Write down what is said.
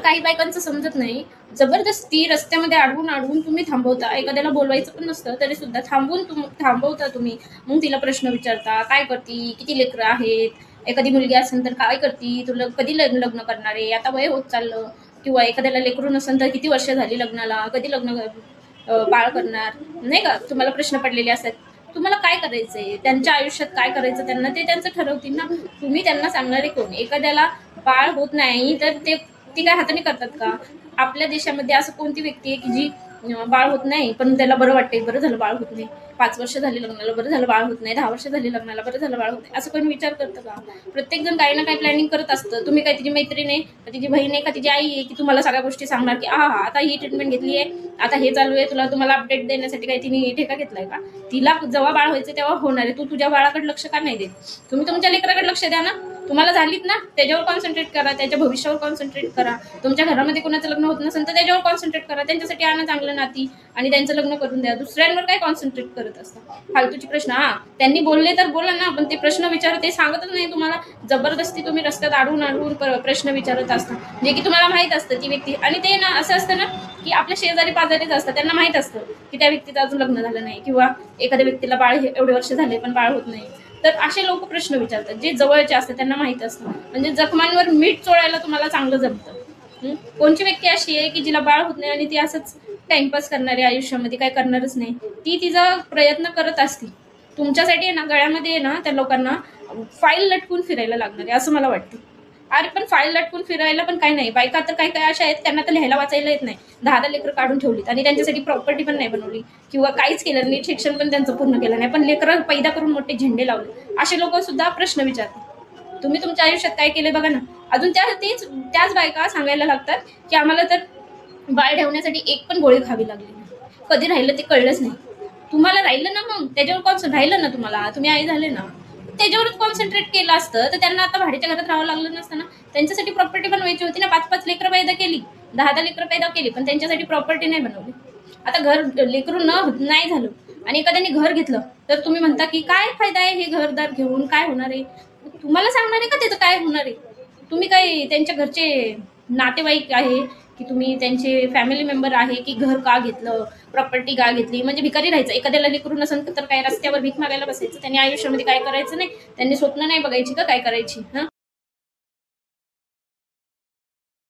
काही बायकांचं समजत नाही, जबरदस्ती रस्त्यामध्ये अडवून अडवून तुम्ही थांबवता. एखाद्याला बोलवायचं पण नसतं तरी सुद्धा थांबवता तुम्ही. मग तिला प्रश्न विचारता, काय करती, किती लेकरं आहेत, एखादी मुलगी असेल तर काय करती, तुला कधी लग्न करणार आहे, आता वय होत चाललं, किंवा एखाद्याला लेकरू नसेल तर किती वर्ष झाली लग्नाला, कधी बाळ करणार, नाही का, तुम्हाला प्रश्न पडलेले असतात. तुम्हाला काय करायचंय, त्यांच्या आयुष्यात काय करायचं त्यांना ते त्यांचं ठरवतील ना. तुम्ही त्यांना सांगणारे कोण? एखाद्याला बाळ होत नाही तर ती काय हाताने करतात का? आपल्या देशामध्ये असं कोणती व्यक्ती आहे की जी बाळ होत नाही पण त्याला बरं वाटते, बरं झालं बाळ होत नाही, 5 वर्ष झाली लग्नाला, बरं झालं बाळ होत नाही, 10 वर्ष झाली लग्नाला, बरं झालं बाळ होत नाही, असं कोणी विचार करतं का? प्रत्येक जण काही ना काही प्लॅनिंग करत असतं. तुम्ही काय तिची मैत्रीण आहे का, तिची बहीण आहे का, तिची आई आहे की तुम्हाला सगळ्या गोष्टी सांगणार की हा आता ही ट्रीटमेंट घेतली आहे, आता हे चालू आहे, तुम्हाला अपडेट देण्यासाठी काही तिने ठेका घेतलाय का? तिला जेव्हा बाळ व्हायचं तेव्हा होणार आहे. तू तुझ्या बाळाकडे लक्ष का नाही देत? तुम्ही तुमच्या लेकराकडे लक्ष द्या ना. तुम्हाला झालीत ना, त्याच्यावर कॉन्सन्ट्रेट करा, त्याच्या भविष्यावर कॉन्सन्ट्रेट करा. तुमच्या घरामध्ये कोणाचं लग्न होत नसेल तर त्याच्यावर कॉन्सन्ट्रेट करा, त्यांच्यासाठी आणा चांगलं नाती आणि त्यांचं लग्न करून द्या. दुसऱ्यांवर काय कॉन्सन्ट्रेट करत असता? फालतूचे प्रश्न. त्यांनी बोलले तर बोला ना, पण ते प्रश्न विचारत ते सांगतच नाही तुम्हाला. जबरदस्ती तुम्ही रस्त्यात अडवून अडवून प्रश्न विचारत असता, जे की तुम्हाला माहित असतं ती व्यक्ती. आणि ते ना असं असतं ना की आपल्या शेजारी पाजारीच असतात, त्यांना माहित असतं की त्या व्यक्तीचं अजून लग्न झालं नाही, किंवा एखाद्या व्यक्तीला बाळ एवढे वर्ष झाले पण बाळ होत नाही. तर असे लोक प्रश्न विचारतात जे जवळचे असतात, त्यांना माहित असतं. म्हणजे जखमांवर मीठ चोळायला तुम्हाला चांगलं जमतं. कोणची व्यक्ती अशी आहे की जिला बाळ होत नाही आणि ती असंच टाइमपास करणारी, आयुष्यामध्ये काय करणारच नाही, ती तिचा प्रयत्न करत असते. तुमच्यासाठी आहे ना, गळ्यामध्ये आहे ना त्या लोकांना फाईल लटकून फिरायला लागणार आहे असं मला वाटतं. अरे पण फाईल लटकून फिरायला पण काही नाही. बायका तर काही काही अशा आहेत त्यांना तर लिहायला वाचायला येत नाही, 10 लेकरं काढून ठेवलीत आणि त्यांच्यासाठी प्रॉपर्टी पण नाही बनवली, किंवा काहीच केलं नाही, शिक्षण पण त्यांचं पूर्ण केलं नाही, पण लेकरं पैदा करून मोठे झेंडे लावले. असे लोक सुद्धा प्रश्न विचारतात. तुम्ही तुमच्या आयुष्यात काय केले बघा ना. अजून त्याच बायका सांगायला लागतात की आम्हाला तर बाळ ठेवण्यासाठी एक पण गोळी खावी लागली नाही, कधी राहिलं ते कळलंच नाही. तुम्हाला राहिलं ना, मग त्याच्यावर राहिलं ना, तुम्ही आई झाले ना, त्याच्यावरच कॉन्सन्ट्रेट केलं असतं तर त्यांना आता भाड्याच्या घरात राहावं लागलं नसतं ना. त्यांच्यासाठी प्रॉपर्टी बनवायची होती ना. 5-5 लेकरं पैदा केली, 10 लेकरं पैदा केली, पण त्यांच्यासाठी प्रॉपर्टी नाही बनवली. आता घर लेकरू नाही झालं आणि एखाद्याने घर घेतलं तर तुम्ही म्हणता की काय फायदा आहे हे घरदार घेऊन, काय होणार आहे? तुम्हाला सांगणार आहे का त्याचं काय होणार आहे? तुम्ही काय त्यांच्या घरचे नातेवाईक आहे की तुम्ही त्यांचे फॅमिली मेंबर आहे की घर का घेतलं, प्रॉपर्टी का घेतली? म्हणजे भिकारी राहायचं. एखाद्याला लेकरू नसेल तर काय रस्त्यावर भीक मागायला बसायचं? त्यांनी आयुष्यामध्ये काय करायचं नाही? त्यांनी स्वप्न नाही बघायची का काय करायची?